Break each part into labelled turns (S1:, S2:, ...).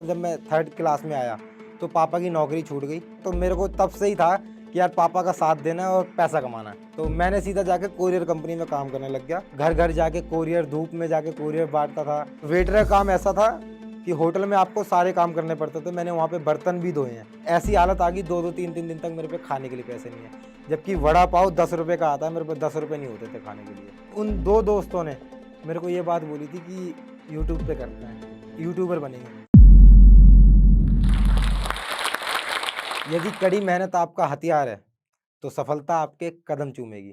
S1: जब मैं third class में आया तो पापा की नौकरी छूट गई। तो मेरे को तब से ही था कि यार पापा का साथ देना है और पैसा कमाना है। तो मैंने सीधा जाके कोरियर कंपनी में काम करने लग गया। घर घर जाके कोरियर, धूप में जाके कोरियर बांटता था। वेटर का काम ऐसा था कि होटल में आपको सारे काम करने पड़ते थे। मैंने वहाँ पे बर्तन भी धोए हैं। ऐसी हालत आ गई, 2-2 3-3 दिन तक मेरे पे खाने के लिए पैसे नहीं है। जबकि वड़ा पाव 10 रुपए का आता है, मेरे पे 10 रुपए नहीं होते थे खाने के लिए। उन 2 दोस्तों ने मेरे को ये बात बोली थी कि यूट्यूब पे करना है, यूट्यूबर बनेंगे। यदि कड़ी मेहनत आपका हथियार है, तो सफलता आपके कदम चूमेगी।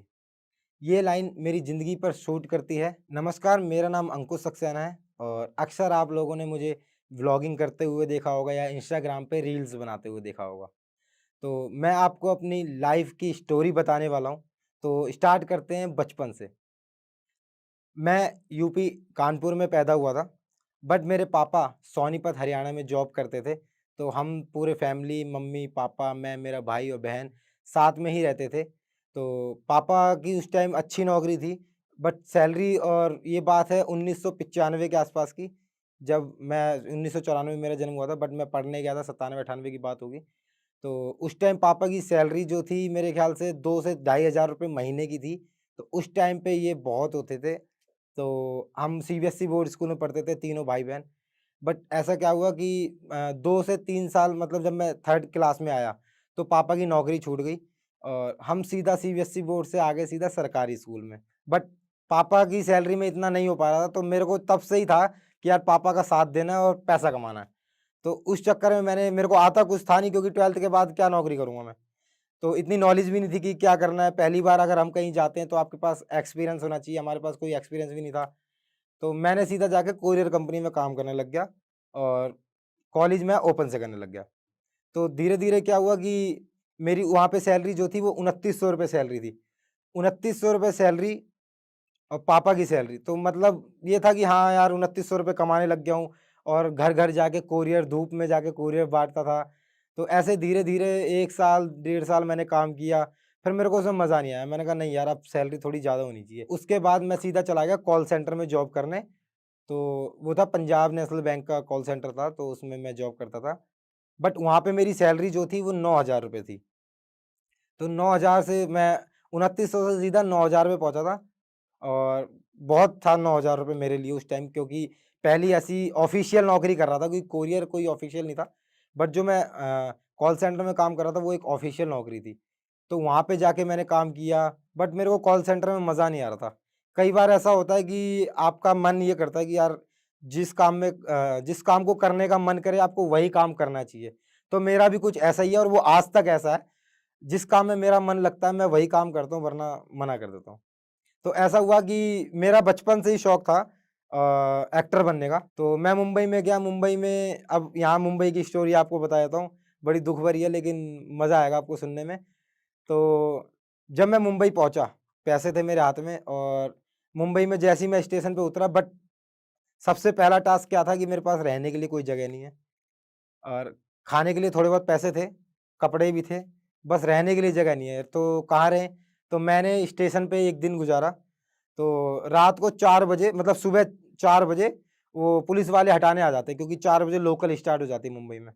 S1: ये लाइन मेरी ज़िंदगी पर शूट करती है। नमस्कार, मेरा नाम अंकुश सक्सेना है और अक्सर आप लोगों ने मुझे व्लॉगिंग करते हुए देखा होगा या इंस्टाग्राम पे रील्स बनाते हुए देखा होगा। तो मैं आपको अपनी लाइफ़ की स्टोरी बताने वाला हूँ। तो स्टार्ट करते हैं बचपन से। मैं यूपी कानपुर में पैदा हुआ था, बट मेरे पापा सोनीपत हरियाणा में जॉब करते थे। तो हम पूरे फैमिली, मम्मी-पापा, मैं, मेरा भाई और बहन साथ में ही रहते थे। तो पापा की उस टाइम अच्छी नौकरी थी, बट सैलरी, और ये बात है 1995 के आसपास की, जब मैं 1994 में मेरा जन्म हुआ था, बट मैं पढ़ने गया था, 97-98 की बात होगी। तो उस टाइम पापा की सैलरी जो थी मेरे ख़्याल से 2 से ढाई हज़ार रुपए महीने की थी। तो उस टाइम पे ये बहुत होते थे। तो हम सीबीएसई बोर्ड स्कूल में पढ़ते थे, तीनों भाई-बहन। बट ऐसा क्या हुआ कि 2 से 3 साल, मतलब जब मैं थर्ड क्लास में आया, तो पापा की नौकरी छूट गई और हम सीधा सीबीएसई बोर्ड से आ गए सीधा सरकारी स्कूल में। बट पापा की सैलरी में इतना नहीं हो पा रहा था, तो मेरे को तब से ही था कि यार पापा का साथ देना है और पैसा कमाना है। तो उस चक्कर में मेरे को आता कुछ था नहीं, क्योंकि 12th के बाद क्या नौकरी करूँगा मैं? तो इतनी नॉलेज भी नहीं थी कि क्या करना है। पहली बार अगर हम कहीं जाते हैं तो आपके पास एक्सपीरियंस होना चाहिए, हमारे पास कोई एक्सपीरियंस भी नहीं था। तो मैंने सीधा जाके कोरियर कंपनी में काम करने लग गया और कॉलेज मैं ओपन से करने लग गया। तो धीरे-धीरे क्या हुआ कि मेरी वहाँ पे सैलरी जो थी वो ₹2900 सैलरी थी। ₹2900 सैलरी और पापा की सैलरी। तो मतलब ये था कि हाँ यार, ₹2900 कमाने लग गया हूँ और घर-घर जाके कोरियर, धूप में जाके कोरियर बाँटता था। तो ऐसे धीरे-धीरे 1 साल, डेढ़ साल मैंने काम किया, फिर मेरे को उसमें मज़ा नहीं आया। मैंने कहा नहीं यार, अब सैलरी थोड़ी ज़्यादा होनी चाहिए। उसके बाद मैं सीधा चला गया कॉल सेंटर में जॉब करने। तो वो था पंजाब नेशनल बैंक का कॉल सेंटर था, तो उसमें मैं जॉब करता था। बट वहाँ पे मेरी सैलरी जो थी वो ₹9000 थी। तो 9000 से मैं 2900 से सीधा 9000 पे पहुँचा था। और बहुत था ₹9000 मेरे लिए उस टाइम, क्योंकि पहली ऐसी ऑफ़िशियल नौकरी कर रहा था, क्योंकि कोरियर कोई ऑफ़िशियल नहीं था। बट जो मैं कॉल सेंटर में काम कर रहा था वो एक ऑफ़िशियल नौकरी थी। तो वहाँ पे जाके मैंने काम किया, बट मेरे को कॉल सेंटर में मज़ा नहीं आ रहा था। कई बार ऐसा होता है कि आपका मन ये करता है कि यार जिस काम को करने का मन करे आपको वही काम करना चाहिए। तो मेरा भी कुछ ऐसा ही है और वो आज तक ऐसा है। जिस काम में मेरा मन लगता है मैं वही काम करता हूँ, वरना मना कर देता हूँ। तो ऐसा हुआ कि मेरा बचपन से ही शौक था एक्टर बनने का। तो मैं मुंबई में गया, मुंबई में, अब यहाँ मुंबई की स्टोरी आपको बता देता हूँ, बड़ी दुःख भरी है लेकिन मज़ा आएगा आपको सुनने में। तो जब मैं मुंबई पहुँचा, पैसे थे मेरे हाथ में और मुंबई में जैसे ही मैं स्टेशन पे उतरा, बट सबसे पहला टास्क क्या था कि मेरे पास रहने के लिए कोई जगह नहीं है और खाने के लिए थोड़े बहुत पैसे थे, कपड़े भी थे, बस रहने के लिए जगह नहीं है। तो कहाँ रहें? तो मैंने स्टेशन पे 1 दिन गुज़ारा। तो रात को 4 बजे, मतलब सुबह 4 बजे वो पुलिस वाले हटाने आ जाते हैं, क्योंकि 4 बजे लोकल स्टार्ट हो जाती है मुंबई में।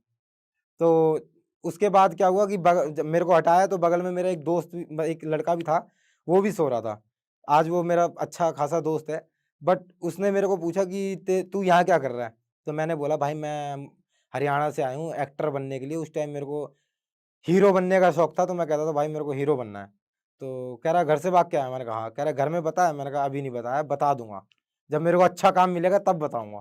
S1: तो उसके बाद क्या हुआ कि जब मेरे को हटाया तो बगल में मेरा एक दोस्त भी, एक लड़का भी था, वो भी सो रहा था। आज वो मेरा अच्छा खासा दोस्त है, बट उसने मेरे को पूछा कि ते तू यहाँ क्या कर रहा है? तो मैंने बोला भाई मैं हरियाणा से आया हूँ एक्टर बनने के लिए। उस टाइम मेरे को हीरो बनने का शौक था, तो मैं कहता था भाई मेरे को हीरो बनना है। तो कह रहा घर से भाग के आया? मैंने कहा हाँ। कह रहा घर में बताया? मैंने कहा अभी नहीं बताया, बता दूँगा। जब मेरे को अच्छा काम मिलेगा तब बताऊँगा।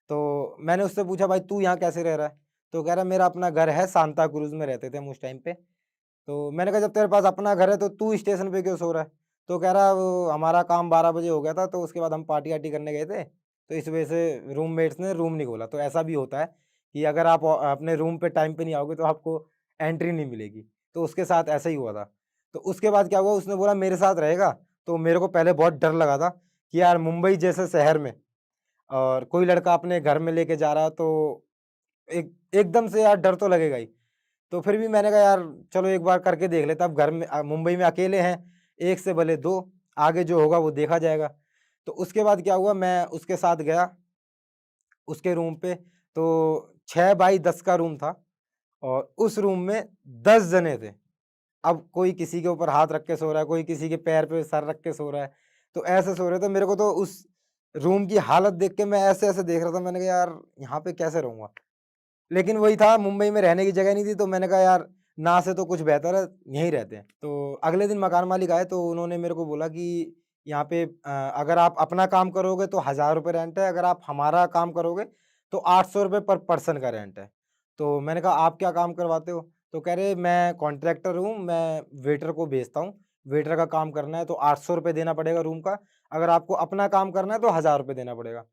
S1: तो मैंने उससे पूछा भाई तू यहाँ कैसे रह रहा है? तो कह रहा मेरा अपना घर है, सांता क्रूज़ में रहते थे हम उस टाइम पे। तो मैंने कहा जब तेरे पास अपना घर है तो तू स्टेशन पे क्यों सो रहा है? तो कह रहा वो हमारा काम 12 बजे हो गया था, तो उसके बाद हम पार्टी-वार्टी करने गए थे, तो इस वजह से रूममेट्स ने रूम नहीं खोला। तो ऐसा भी होता है कि अगर आप अपने रूम पे टाइम पे नहीं आओगे तो आपको एंट्री नहीं मिलेगी। तो उसके साथ ऐसा ही हुआ था। तो उसके बाद क्या हुआ, उसने बोला मेरे साथ रहेगा? तो मेरे को पहले बहुत डर लगा था कि यार मुंबई जैसे शहर में और कोई लड़का अपने घर में लेके जा रहा है, तो एकदम से यार डर तो लगेगा ही। तो फिर भी मैंने कहा यार चलो एक बार करके देख लेते हैं। अब मुंबई में अकेले हैं, 1 से भले 2, आगे जो होगा वो देखा जाएगा। तो उसके बाद क्या हुआ, मैं उसके साथ गया उसके रूम पे। तो 6 बाई 10 का रूम था और उस रूम में 10 जने थे। अब कोई किसी के ऊपर हाथ रख के सो रहा है, कोई किसी के पैर पे सर रख के सो रहा है, तो ऐसे सो रहे थे। मेरे को तो उस रूम की हालत देख के मैं ऐसे-ऐसे देख रहा था, मैंने कहा यार यहाँ पे कैसे रहूँगा? लेकिन वही था, मुंबई में रहने की जगह नहीं थी, तो मैंने कहा यार ना से तो कुछ बेहतर है, यहीं रहते हैं। तो अगले दिन मकान मालिक आए तो उन्होंने मेरे को बोला कि यहाँ पे अगर आप अपना काम करोगे तो ₹1000 रेंट है, अगर आप हमारा काम करोगे तो ₹800 पर पर्सन का रेंट है। तो मैंने कहा आप क्या काम करवाते हो? तो कह रहे मैं कॉन्ट्रैक्टर हूँ, मैं वेटर को भेजता हूँ, वेटर का काम करना है तो ₹800 देना पड़ेगा रूम का, अगर आपको अपना काम करना है तो ₹1000 देना पड़ेगा।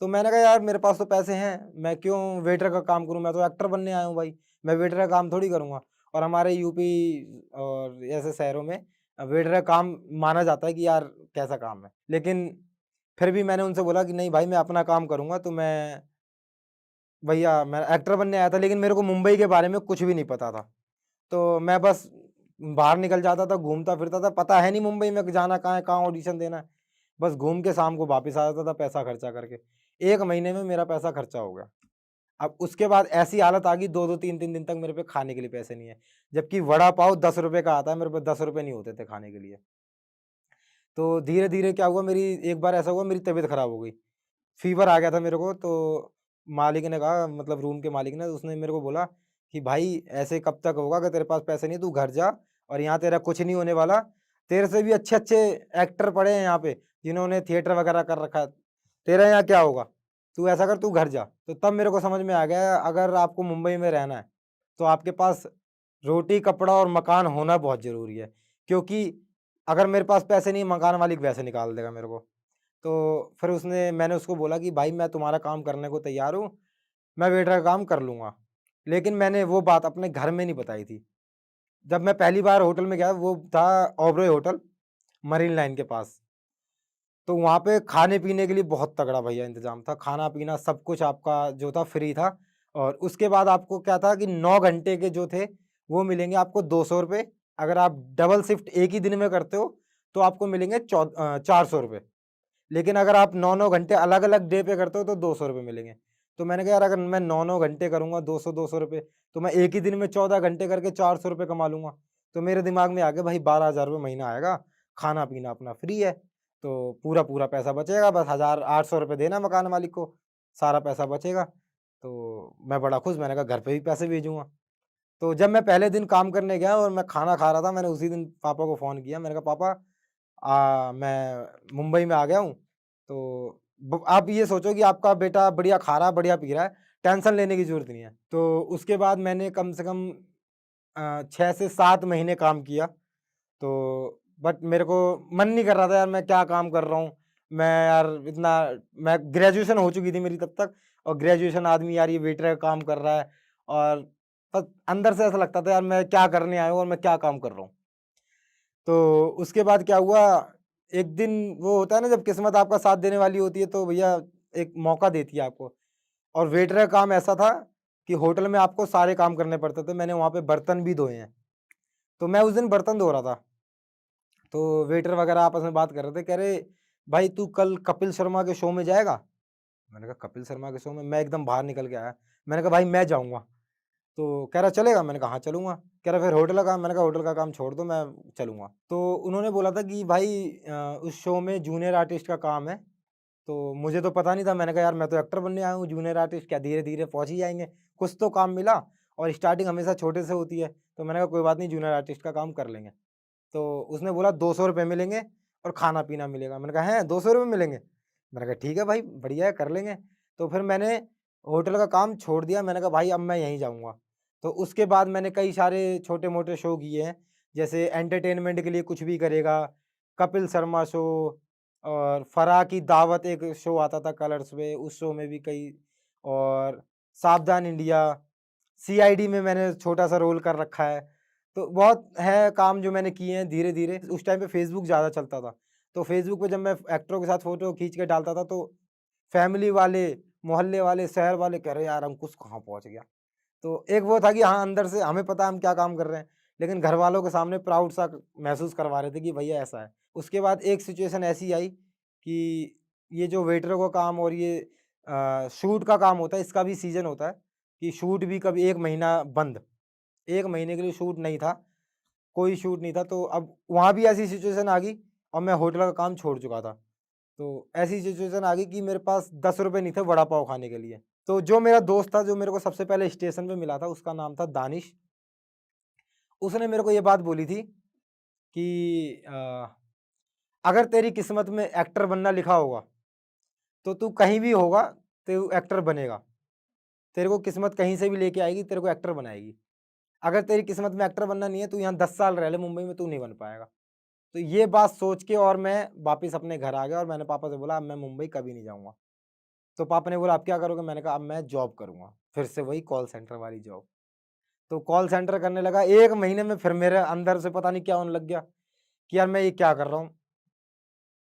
S1: तो मैंने कहा यार मेरे पास तो पैसे हैं, मैं क्यों वेटर का काम करूँ? मैं तो एक्टर बनने आया हूँ भाई, मैं वेटर का काम थोड़ी करूँगा। और हमारे यूपी और ऐसे शहरों में वेटर का काम माना जाता है कि यार कैसा काम है। लेकिन फिर भी मैंने उनसे बोला कि नहीं भाई मैं अपना काम करूँगा, तो मैं एक्टर बनने आया था, लेकिन मेरे को मुंबई के बारे में कुछ भी नहीं पता था। तो मैं बस बाहर निकल जाता था, घूमता-फिरता था, पता है नहीं मुंबई में जाना कहाँ है, कहाँ ऑडिशन देना है। बस घूम के शाम को वापस आ जाता था पैसा खर्चा करके। 1 महीने में मेरा पैसा खर्चा हो गया। अब उसके बाद ऐसी हालत आ गई 2-2 3-3 दिन तक मेरे पे खाने के लिए पैसे नहीं है। जबकि वड़ा पाव ₹10 का आता है, मेरे पे ₹10 नहीं होते थे खाने के लिए। तो धीरे-धीरे क्या हुआ, मेरी एक बार ऐसा हुआ मेरी तबीयत खराब हो गई। फ़ीवर आ गया था मेरे को, तो मालिक ने कहा, मतलब रूम के मालिक ने, उसने मेरे को बोला कि भाई ऐसे कब तक होगा, अगर तेरे पास पैसे नहीं है तू घर जा और यहाँ तेरा कुछ नहीं होने वाला। तेरे से भी अच्छे-अच्छे एक्टर पड़े हैं यहाँ पे, जिन्होंने थिएटर वगैरह कर रखा है। तेरा यहाँ क्या होगा? तू ऐसा कर, तू घर जा। तो तब मेरे को समझ में आ गया अगर आपको मुंबई में रहना है, तो आपके पास रोटी, कपड़ा और मकान होना बहुत ज़रूरी है। क्योंकि अगर मेरे पास पैसे नहीं, मकान मालिक वैसे निकाल देगा मेरे को। तो फिर मैंने उसको बोला कि भाई मैं तुम्हारा काम करने को तैयार हूँ, मैं वेटर का काम कर लूँगा। लेकिन मैंने वो बात अपने घर में नहीं बताई थी। जब मैं पहली बार होटल में गया, वो था ओबरॉय होटल, मरीन लाइन के पास। तो वहाँ पे खाने-पीने के लिए बहुत तगड़ा भैया इंतज़ाम था। खाना-पीना सब कुछ आपका जो था फ्री था और उसके बाद आपको क्या था कि 9 घंटे के जो थे, वो मिलेंगे आपको ₹200। अगर आप डबल शिफ्ट एक ही दिन में करते हो, तो आपको मिलेंगे ₹400। लेकिन अगर आप 9-9 घंटे अलग-अलग डे पे करते हो तो ₹200 मिलेंगे। तो मैंने कहा यार अगर मैं 9-9 घंटे करूँगा 200-200 रुपए, तो मैं एक ही दिन में 14 घंटे करके ₹400 कमा लूँगा। तो मेरे दिमाग में आ गया भाई 12,000 महीना आएगा, खाना-पीना अपना फ्री है, तो पूरा-पूरा पैसा बचेगा, बस 1,800 देना मकान मालिक को, सारा पैसा बचेगा। तो मैं बड़ा खुश, मैंने कहा घर पे भी पैसे भेजूँगा। तो जब मैं पहले दिन काम करने गया और मैं खाना खा रहा था, मैंने उसी दिन पापा को फ़ोन किया, मैंने कहा पापा मैं मुंबई में आ गया हूँ, तो ब आप ये सोचो कि आपका बेटा बढ़िया खा रहा है, बढ़िया पी रहा है, टेंशन लेने की ज़रूरत नहीं है। तो उसके बाद मैंने कम से कम 6 से 7 महीने काम किया, तो बट मेरे को मन नहीं कर रहा था यार मैं क्या काम कर रहा हूँ। मैं यार इतना मैं ग्रेजुएशन हो चुकी थी मेरी तब तक और ग्रेजुएशन आदमी यार ये वेटर का काम कर रहा है और बस अंदर से ऐसा लगता था यार मैं क्या करने आया हूँ और मैं क्या काम कर रहा हूँ। तो उसके बाद क्या हुआ, एक दिन वो होता है ना जब किस्मत आपका साथ देने वाली होती है तो भैया एक मौका देती है आपको। और वेटर का काम ऐसा था कि होटल में आपको सारे काम करने पड़ते थे। मैंने वहाँ पे बर्तन भी धोए हैं। तो मैं उस दिन बर्तन धो रहा था। तो वेटर वगैरह आपस में बात कर रहे थे, कह रहे, "भाई तू कल कपिल शर्मा के शो में जाएगा?" मैंने कहा, "कपिल शर्मा के शो में?" मैं एकदम बाहर निकल के आया। मैंने कहा, "भाई मैं जाऊँगा।" तो कह रहा, "चलेगा?" मैंने कहा, "हाँ, चलूँगा।" कह रहा, "फिर होटल का काम?" मैंने कहा, "होटल का काम छोड़ दो, मैं चलूँगा।" तो उन्होंने बोला था कि भाई उस शो में जूनियर आर्टिस्ट का काम है। तो मुझे तो पता नहीं था, मैंने कहा यार मैं तो एक्टर बनने आया हूँ, जूनियर आर्टिस्ट क्या धीरे-धीरे पहुँच ही जाएँगे। कुछ तो काम मिला और स्टार्टिंग हमेशा छोटे से होती है। तो मैंने कहा कोई बात नहीं, जूनियर आर्टिस्ट का काम कर लेंगे। तो उसने बोला ₹200 मिलेंगे और खाना-पीना मिलेगा। मैंने कहा हैं ₹200 मिलेंगे? मैंने कहा ठीक है भाई, बढ़िया है कर लेंगे। तो फिर मैंने होटल का काम छोड़ दिया, मैंने कहा भाई अब मैं यहीं जाऊँगा। तो उसके बाद मैंने कई सारे छोटे-मोटे शो किए हैं, जैसे एंटरटेनमेंट के लिए कुछ भी करेगा, कपिल शर्मा शो और फराह की दावत एक शो आता था कलर्स पे, उस शो में भी कई और सावधान इंडिया, सीआईडी में मैंने छोटा-सा रोल कर रखा है। तो बहुत है काम जो मैंने किए हैं धीरे-धीरे। उस टाइम पे फ़ेसबुक ज़्यादा चलता था। तो फ़ेसबुक पे जब मैं एक्टरों के साथ फ़ोटो खींच के डालता था तो फैमिली वाले, मोहल्ले वाले, शहर वाले कह रहे यार अंकुश कहाँ पहुँच गया। तो एक वो था कि हाँ, अंदर से हमें पता है हम क्या काम कर रहे हैं, लेकिन घरवालों के सामने प्राउड सा महसूस करवा रहे थे कि भैया ऐसा है। उसके बाद एक सिचुएशन ऐसी आई कि ये जो वेटरों का काम और ये शूट का काम होता है, इसका भी सीज़न होता है। कि शूट भी कभी 1 महीना बंद, 1 महीने के लिए शूट नहीं था, कोई शूट नहीं था। तो अब वहाँ भी ऐसी सिचुएशन आ गई और मैं होटल का काम छोड़ चुका था। तो ऐसी सिचुएशन आ गई कि मेरे पास 10 रुपए नहीं थे वड़ा पाव खाने के लिए। तो जो मेरा दोस्त था, जो मेरे को सबसे पहले स्टेशन पे मिला था, उसका नाम था दानिश। उसने मेरे को ये बात बोली थी कि अगर तेरी किस्मत में एक्टर बनना लिखा होगा, तो तू कहीं भी होगा, तू एक्टर बनेगा। तेरे को किस्मत कहीं से भी लेके आएगी, तेरे को एक्टर बनाएगी। अगर तेरी किस्मत में एक्टर बनना नहीं है, तू यहाँ 10 साल रह ले मुंबई में, तू नहीं बन पाएगा। तो ये बात सोच के और मैं वापस अपने घर आ गया और मैंने पापा से बोला, अब मैं मुंबई कभी नहीं जाऊँगा। तो पापा ने बोला, अब क्या करोगे? मैंने कहा, अब मैं जॉब करूँगा, फिर से वही कॉल सेंटर वाली जॉब। तो कॉल सेंटर करने लगा, 1 महीने में फिर मेरे अंदर से पता नहीं क्या होने लग गया कि यार मैं ये क्या कर रहा हूँ?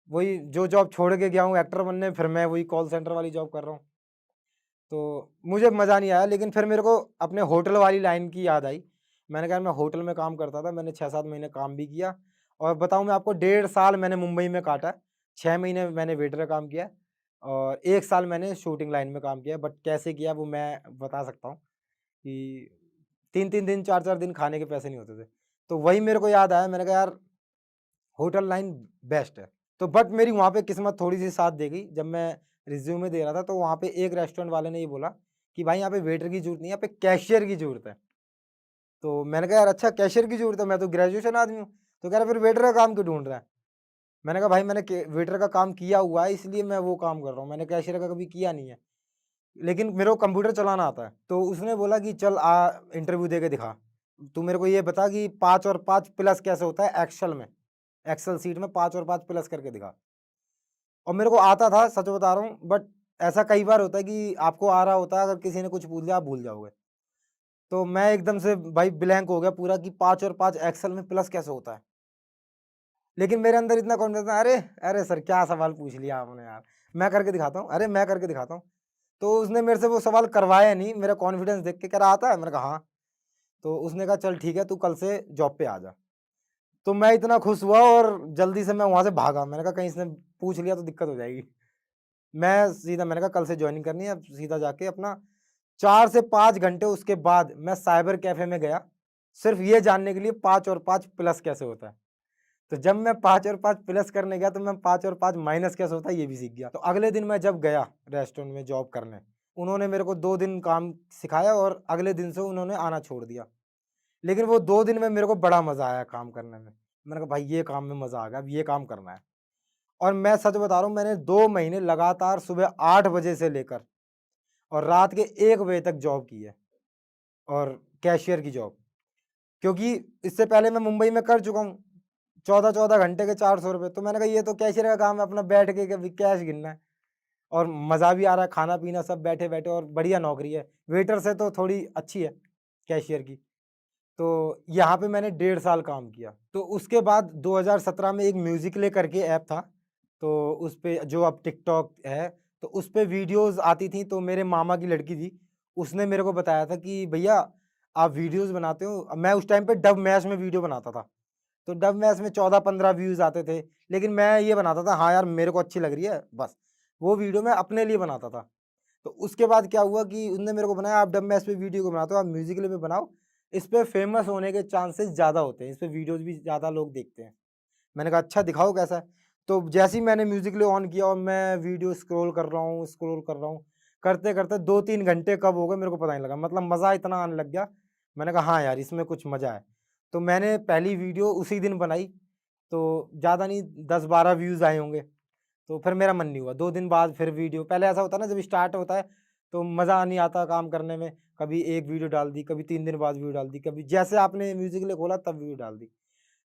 S1: वही जो जॉब छोड़ के गया हूँ एक्टर बनने, फिर मैं वही कॉल सेंटर वाली जॉब कर रहा हूँ। तो मुझे मज़ा नहीं आया, लेकिन फिर मेरे को अपने होटल वाली लाइन की याद आई। मैंने कहा मैं होटल में काम करता था, मैंने 6-7 महीने काम भी किया और बताऊँ मैं आपको, 1.5 साल मैंने मुंबई में काटा। 6 महीने मैंने वेटर का काम किया और 1 साल मैंने शूटिंग लाइन में काम किया। बट कैसे किया वो मैं बता सकता हूँ कि 3-3 दिन, 4-4 दिन खाने के पैसे नहीं होते थे। तो वही मेरे को याद आया, मैंने कहा यार होटल लाइन बेस्ट है। तो बट मेरी वहाँ पे किस्मत थोड़ी-सी साथ दे गई। जब मैं रिज़्यूमे दे रहा था, तो वहाँ पे एक रेस्टोरेंट वाले ने ये बोला कि भाई यहाँ पे वेटर की ज़रूरत नहीं है, यहाँ पे कैशियर की ज़रूरत है। तो मैंने कहा यार अच्छा कैशियर की ज़रूरत है, मैं तो ग्रेजुएशन आदमी हूँ। तो कह रहा फिर वेटर का काम क्यों ढूँढ रहा है? मैंने कहा भाई मैंने के वेटर का काम किया हुआ है, इसलिए मैं वो काम कर रहा हूँ, मैंने कैशियर का कभी किया नहीं है। लेकिन मेरे को कंप्यूटर चलाना आता है। तो उसने बोला कि चल इंटरव्यू दे के दिखा। तू मेरे को ये बता कि 5 और 5 प्लस कैसे होता है एक्सेल में? एक्सेल शीट में 5 और 5 प्लस करके दिखा। और मेरे को आता था, सच बता रहा हूँ, बट ऐसा कई बार होता है कि आपको आ रहा होता है, अगर किसी ने कुछ पूछ लिया आप भूल जाओगे। तो मैं एकदम से भाई ब्लैंक हो गया पूरा कि 5 और 5 एक्सेल में प्लस कैसे होता है? लेकिन मेरे अंदर इतना कॉन्फिडेंस था, अरे! अरे सर क्या सवाल पूछ लिया आपने यार, मैं करके दिखाता हूँ, अरे मैं करके दिखाता हूँ। तो उसने मेरे से वो सवाल करवाया नहीं, मेरा कॉन्फिडेंस देख के कह रहा आता है? मैंने कहा हाँ। तो उसने कहा चल ठीक है, तू कल से जॉब पे आ जा। तो मैं इतना खुश हुआ और जल्दी से मैं वहाँ से भागा। मैंने कहा कहीं इसने पूछ लिया तो दिक्कत हो जाएगी। मैं सीधा मैंने कहा कल से जॉइनिंग करनी है, अब सीधा जाके अपना 4 से 5 घंटे उसके बाद मैं साइबर कैफ़े में गया, सिर्फ़ ये जानने के लिए 5 और 5 प्लस कैसे होता है। तो जब मैं 5 और 5 प्लस करने गया, तो मैं 5 और 5 माइनस कैसे होता है ये भी सीख गया। तो अगले दिन मैं जब गया रेस्टोरेंट में जॉब करने, उन्होंने मेरे को 2 दिन काम सिखाया और अगले दिन से उन्होंने आना छोड़ दिया। लेकिन वो 2 दिन में मेरे को बड़ा मज़ा आया काम करने में। मैंने कहा भाई ये काम में मज़ा आ गया, अब ये काम करना है। और मैं सच बता रहा हूँ, मैंने 2 महीने लगातार सुबह 8 बजे से लेकर और रात के 1 बजे तक जॉब की है और कैशियर की जॉब। क्योंकि इससे पहले मैं मुंबई में कर चुका हूँ, 14-14 घंटे के 400 रुपए। तो मैंने कहा ये तो कैशियर का काम है, अपना बैठ के कभी कैश गिनना है और मज़ा भी आ रहा है, खाना-पीना सब बैठे-बैठे और बढ़िया नौकरी है। वेटर से तो थोड़ी अच्छी है कैशियर की। तो यहाँ पे मैंने 1.5 साल काम किया। तो उसके बाद 2017 में एक म्यूज़िकली करके ऐप था, तो उस पे जो अब टिकटॉक है, तो उस पे वीडियोज़ आती थी। तो मेरे मामा की लड़की थी, उसने मेरे को बताया था कि भैया आप वीडियोज़ बनाते हो? मैं उस टाइम पे डब मैश में वीडियो बनाता था। तो डब मैच में 14-15 व्यूज़ आते थे, लेकिन मैं ये बनाता था हाँ यार मेरे को अच्छी लग रही है बस, वो वीडियो मैं अपने लिए बनाता था। तो उसके बाद क्या हुआ कि उनने मेरे को बनाया, आप डब मैच पे वीडियो क्यों बनाते हो, आप म्यूज़िकली पे बनाओ, इस पे फेमस होने के चांसेस ज़्यादा होते हैं, इस पे वीडियोज़ भी ज़्यादा लोग देखते हैं। मैंने कहा अच्छा दिखाओ कैसा है? तो जैसे ही मैंने म्यूज़िकली ऑन किया और मैं वीडियो स्क्रॉल कर रहा हूँ, करते-करते 2-3 घंटे कब हो गए मेरे को पता नहीं लगा, मतलब मज़ा इतना आने लग गया। मैंने कहा हाँ यार इसमें कुछ मज़ा है। तो मैंने पहली वीडियो उसी दिन बनाई, तो ज़्यादा नहीं 10-12 व्यूज़ आए होंगे। तो फिर मेरा मन नहीं हुआ, 2 दिन बाद फिर वीडियो, पहले ऐसा होता है ना जब स्टार्ट होता है, तो मज़ा नहीं आता काम करने में, कभी 1 वीडियो डाल दी, कभी 3 दिन बाद वीडियो डाल दी, कभी जैसे आपने म्यूज़िकली खोला तब वीडियो डाल दी।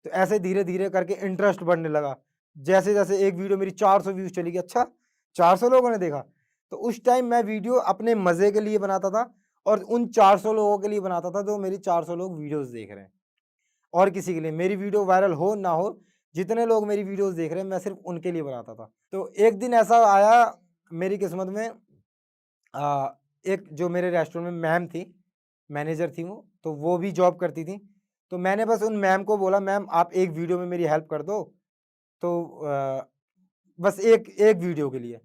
S1: तो ऐसे धीरे-धीरे करके इंटरेस्ट बढ़ने लगा। जैसे-जैसे एक वीडियो मेरी 400 व्यूज़ चली गई, अच्छा 400 लोगों ने देखा। तो उस टाइम मैं वीडियो अपने मज़े के लिए बनाता था और उन 400 लोगों के लिए बनाता था जो मेरी 400 लोग वीडियोज़ देख रहे हैं। और किसी के लिए मेरी वीडियो वायरल हो ना हो, जितने लोग मेरी वीडियोज़ देख रहे हैं मैं सिर्फ़ उनके लिए बनाता था। तो एक दिन ऐसा आया मेरी किस्मत में, एक जो मेरे रेस्टोरेंट में मैम थी, मैनेजर थी वो, तो वो भी जॉब करती थी। तो मैंने बस उन मैम को बोला मैम आप एक वीडियो में मेरी हेल्प कर दो। तो बस एक एक वीडियो के लिए।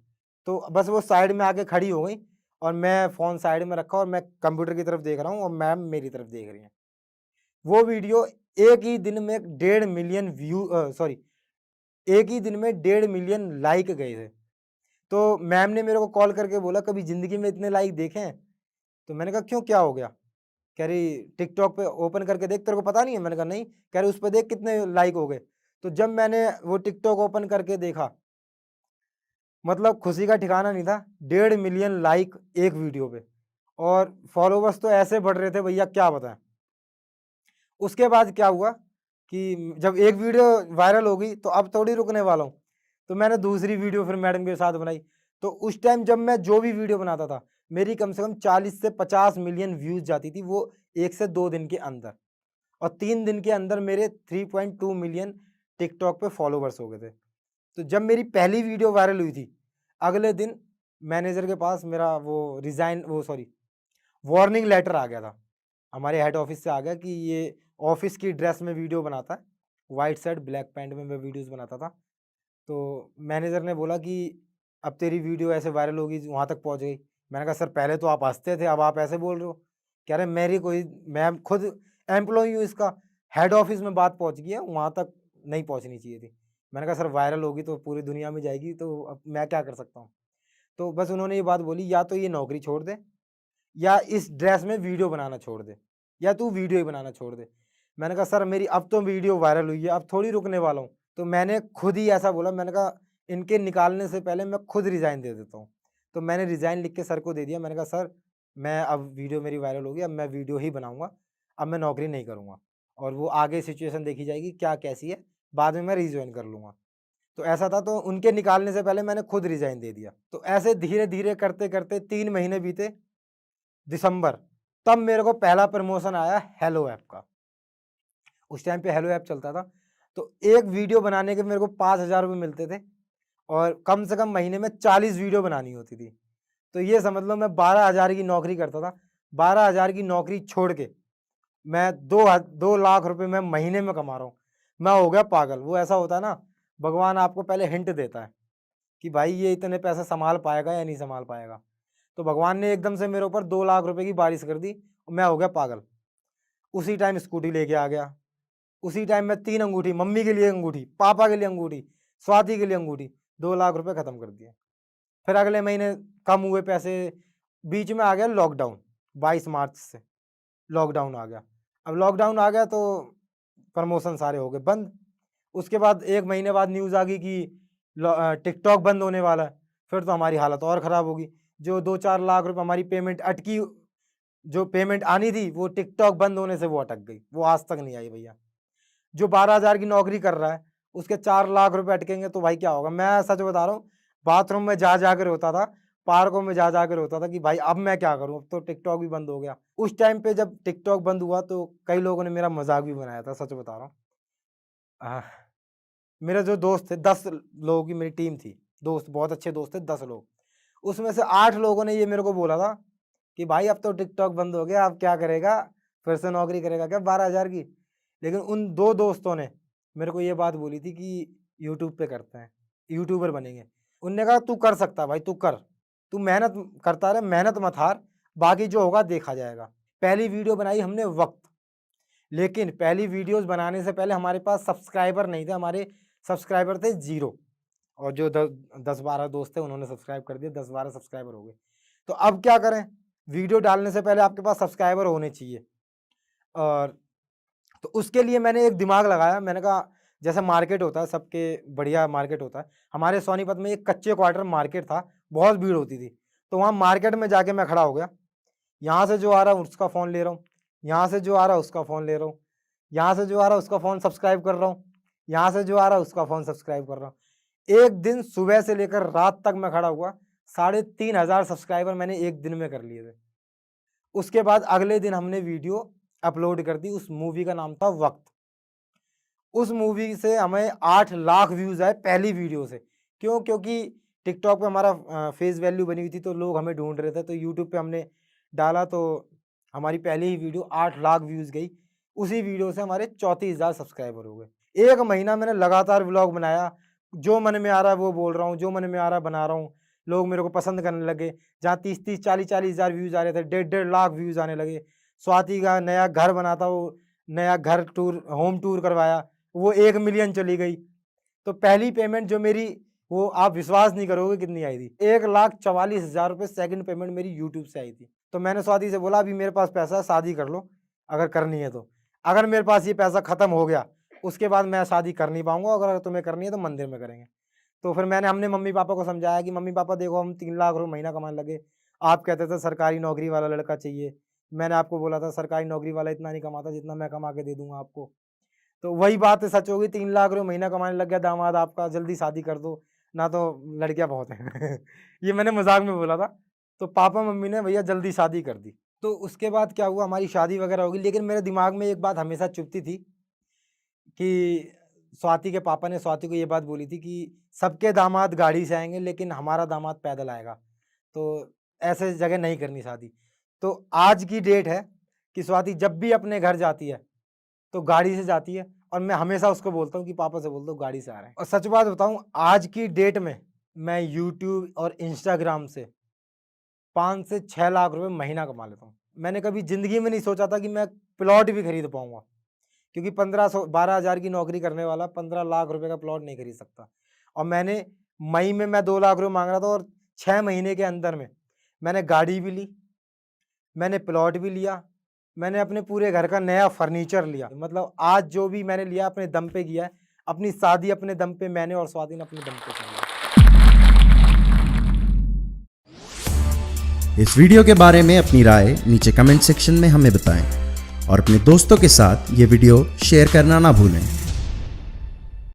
S1: तो बस वो साइड में आके खड़ी हो गई और मैं फ़ोन साइड में रखा और मैं कंप्यूटर की तरफ देख रहा हूँ और मैम मेरी तरफ देख रही हैं। वो वीडियो एक ही दिन में 1.5 मिलियन एक ही दिन में 1.5 मिलियन लाइक गए थे। तो मैम ने मेरे को कॉल करके बोला, कभी ज़िंदगी में इतने लाइक देखे हैं? तो मैंने कहा, क्यों, क्या हो गया? कह रही, टिकटॉक पे ओपन करके देख, तेरे को पता नहीं है? मैंने कहा नहीं। कह रही, उस पे देख कितने लाइक हो गए। तो जब मैंने वो टिकटॉक ओपन करके देखा, मतलब खुशी का ठिकाना नहीं था। 1.5 मिलियन लाइक एक वीडियो पे, और फॉलोवर्स तो ऐसे बढ़ रहे थे भैया, क्या बताएं। उसके बाद क्या हुआ कि जब एक वीडियो वायरल हो गई तो अब थोड़ी रुकने वाला हूँ, तो मैंने दूसरी वीडियो फिर मैडम के साथ बनाई। तो उस टाइम जब मैं जो भी वीडियो बनाता था, मेरी कम से कम 40 से 50 मिलियन व्यूज जाती थी, वो 1 से 2 दिन के अंदर। और 3 दिन के अंदर मेरे 3.2 मिलियन टिकटॉक पे फॉलोवर्स हो गए थे। तो जब मेरी पहली वीडियो वायरल हुई थी, अगले दिन मैनेजर के पास मेरा वार्निंग लेटर आ गया था। हमारे हेड ऑफिस से आ गया कि ये ऑफिस की ड्रेस में वीडियो बनाता है, वाइट शर्ट ब्लैक पैंट में मैं वीडियोस बनाता था। तो मैनेजर ने बोला कि अब तेरी वीडियो ऐसे वायरल होगी, वहाँ तक पहुँच गई। मैंने कहा, सर पहले तो आप हंसते थे, अब आप ऐसे बोल रहे हो। कह रहे, मैं खुद एम्प्लॉई हूँ इसका, हेड ऑफिस में बात पहुँच गई है, वहाँ तक नहीं पहुँचनी चाहिए थी। मैंने कहा, सर वायरल होगी तो पूरी दुनिया में जाएगी, तो अब मैं क्या कर सकता हूँ। तो बस उन्होंने ये बात बोली, या तो ये नौकरी छोड़ दे, या इस ड्रेस में वीडियो बनाना छोड़ दे, या तू वीडियो ही बनाना छोड़ दे। मैंने कहा, सर मेरी अब तो वीडियो वायरल हुई है, अब थोड़ी रुकने वाला हूँ। तो मैंने खुद ही ऐसा बोला, मैंने कहा इनके निकालने से पहले मैं खुद रिज़ाइन दे देता हूँ। तो मैंने रिज़ाइन लिख के सर को दे दिया। मैंने कहा, सर मैं अब वीडियो मेरी वायरल होगी, अब मैं वीडियो ही बनाऊँगा, अब मैं नौकरी नहीं करूँगा, और वो आगे सिचुएशन देखी जाएगी क्या कैसी है, बाद में मैं रिजॉइन कर लूँगा। तो ऐसा था, तो उनके निकालने से पहले मैंने खुद रिज़ाइन दे दिया। तो ऐसे धीरे-धीरे करते-करते 3 महीने बीते, दिसंबर, तब मेरे को पहला प्रमोशन आया हेलो ऐप का। उस टाइम पे हेलो ऐप चलता था। तो एक वीडियो बनाने के मेरे को 5,000 रुपये मिलते थे, और कम से कम महीने में 40 वीडियो बनानी होती थी। तो ये समझ लो मैं 12,000 की नौकरी करता था। 12,000 की नौकरी छोड़ के मैं 2 लाख रुपए मैं महीने में कमा रहा हूँ। मैं हो गया पागल। वो ऐसा होता है ना, भगवान आपको पहले हिंट देता है कि भाई ये इतने पैसे संभाल पाएगा या नहीं संभाल पाएगा। तो भगवान ने एकदम से मेरे ऊपर 2 लाख रुपए की बारिश कर दी, और मैं हो गया पागल। उसी टाइम स्कूटी लेके आ गया। उसी टाइम में 3 अंगूठी, मम्मी के लिए अंगूठी, पापा के लिए अंगूठी, स्वाति के लिए अंगूठी, 2 लाख रुपए खत्म कर दिए। फिर अगले महीने कम हुए पैसे, बीच में आ गया लॉकडाउन, 22 मार्च से लॉकडाउन आ गया। अब लॉकडाउन आ गया तो प्रमोशन सारे हो गए बंद। उसके बाद 1 महीने बाद न्यूज़ आ गई कि टिकटॉक बंद होने वाला है। फिर तो हमारी हालत और ख़राब होगी। जो 2-4 लाख रुपए हमारी पेमेंट अटकी, जो पेमेंट आनी थी, वो टिकटॉक बंद होने से वो अटक गई, वो आज तक नहीं आई भैया। जो 12,000 की नौकरी कर रहा है, उसके 4 लाख रुपए अटकेंगे तो भाई क्या होगा। मैं सच बता रहा हूँ, बाथरूम में जा कर रोता था, पार्कों में जा कर रोता था कि भाई अब मैं क्या करूँ, अब तो टिकटॉक भी बंद हो गया। उस टाइम पे जब टिकटॉक बंद हुआ तो कई लोगों ने मेरा मजाक भी बनाया था, सच बता रहा हूँ। आह, मेरे जो दोस्त थे, 10 लोगों की मेरी टीम थी, दोस्त बहुत अच्छे दोस्त थे, 10 लोग। उसमें से 8 लोगों ने ये मेरे को बोला था कि भाई अब तो टिकटॉक बंद हो गया, अब क्या करेगा, फिर से नौकरी करेगा क्या 12,000 की। लेकिन उन 2 दोस्तों ने मेरे को ये बात बोली थी कि यूट्यूब पे करते हैं, यूट्यूबर बनेंगे। उनने कहा, तू कर सकता है भाई, तू कर, तू मेहनत करता रहे, मेहनत मत हार, बाकी जो होगा देखा जाएगा। पहली वीडियो बनाई हमने वक्त, लेकिन पहली वीडियोस बनाने से पहले हमारे पास सब्सक्राइबर नहीं थे, हमारे सब्सक्राइबर थे 0। और जो 10-12 दोस्त थे उन्होंने सब्सक्राइब कर दिया, 10-12 सब्सक्राइबर हो गए। तो अब क्या करें, वीडियो डालने से पहले आपके पास सब्सक्राइबर होने चाहिए। और तो उसके लिए मैंने एक दिमाग लगाया, मैंने कहा जैसे मार्केट होता है, सबके बढ़िया मार्केट होता है, हमारे सोनीपत में एक कच्चे क्वार्टर मार्केट था, बहुत भीड़ होती थी। तो वहाँ मार्केट में जाके मैं खड़ा हो गया, यहाँ से जो आ रहा है उसका फ़ोन ले रहा हूँ, यहाँ से जो आ रहा है उसका फ़ोन ले रहा हूँ, यहाँ से जो आ रहा है उसका फ़ोन सब्सक्राइब कर रहा हूँ, यहाँ से जो आ रहा है उसका फ़ोन सब्सक्राइब कर रहा हूँ। एक दिन सुबह से लेकर रात तक मैं खड़ा हुआ, 3,500 सब्सक्राइबर मैंने एक दिन में कर लिए थे। उसके बाद अगले दिन हमने वीडियो अपलोड कर दी, उस मूवी का नाम था वक्त। उस मूवी से हमें 8 लाख व्यूज़ आए पहली वीडियो से। क्यों? क्योंकि टिकटॉक पे हमारा फेस वैल्यू बनी हुई थी, तो लोग हमें ढूँढ रहे थे, तो यूट्यूब पे हमने डाला तो हमारी पहली ही वीडियो 8 लाख व्यूज़ गई। उसी वीडियो से हमारे 34,000 सब्सक्राइबर हो गए। 1 महीना मैंने लगातार व्लॉग बनाया, जो मन में आ रहा है वो बोल रहा हूँ, जो मन में आ रहा है बना रहा हूँ। लोग मेरे को पसंद करने लगे। जहाँ 30-30, 40-40 हज़ार व्यूज़ आ रहे थे, 1.5 लाख व्यूज़ आने लगे। स्वाति का नया घर बना था, वो नया घर टूर, होम टूर करवाया, वो 1 मिलियन चली गई। तो पहली पेमेंट जो मेरी, वो आप विश्वास नहीं करोगे कितनी आई थी, 1,44,000 रुपये सेकंड पेमेंट मेरी यूट्यूब से आई थी। तो मैंने स्वाति से बोला अभी मेरे पास पैसा है, शादी कर लो अगर करनी है तो। अगर मेरे पास ये पैसा ख़त्म हो गया उसके बाद मैं शादी कर नहीं पाऊंगा, अगर तुम्हें करनी है तो मंदिर में करेंगे। तो फिर हमने मम्मी पापा को समझाया कि मम्मी पापा देखो हम 3 लाख रुपये महीना कमाने लगे, आप कहते थे सरकारी नौकरी वाला लड़का चाहिए, मैंने आपको बोला था सरकारी नौकरी वाला इतना नहीं कमाता जितना मैं कमा के दे दूंगा आपको। तो वही बात सच होगी, 3 लाख रुपये महीना कमाने लग गया दामाद आपका, जल्दी शादी कर दो ना तो लड़कियां बहुत हैं। ये मैंने मजाक में बोला था। तो पापा मम्मी ने भैया जल्दी शादी कर दी। तो उसके बाद क्या हुआ, हमारी शादी वगैरह होगी, लेकिन मेरे दिमाग में एक बात हमेशा चुभती थी कि स्वाति के पापा ने स्वाति को ये बात बोली थी कि सबके दामाद गाड़ी से आएंगे लेकिन हमारा दामाद पैदल आएगा, तो ऐसे जगह नहीं करनी शादी। तो आज की डेट है कि स्वाति जब भी अपने घर जाती है तो गाड़ी से जाती है, और मैं हमेशा उसको बोलता हूँ कि पापा से बोल दो गाड़ी से आ रहे हैं। और सच बात बताऊँ, आज की डेट में मैं यूट्यूब और इंस्टाग्राम से 5 से 6 लाख रुपए महीना कमा लेता हूँ। मैंने कभी ज़िंदगी में नहीं सोचा था कि मैं प्लॉट भी खरीद पाऊँगा, क्योंकि 12 हज़ार की नौकरी करने वाला 15 लाख रुपए का प्लॉट नहीं खरीद सकता। और मैंने मई में मैं 2 लाख रुपए मांग रहा था, और 6 महीने के अंदर में मैंने गाड़ी भी ली, मैंने प्लॉट भी लिया, मैंने अपने पूरे घर का नया फर्नीचर लिया। मतलब आज जो भी मैंने लिया अपने दम पे किया है, अपनी शादी अपने दम पे मैंने और स्वाति ने अपने दम पे की है।
S2: इस वीडियो के बारे में अपनी राय नीचे कमेंट सेक्शन में हमें बताएं और अपने दोस्तों के साथ ये वीडियो शेयर करना ना भूलें।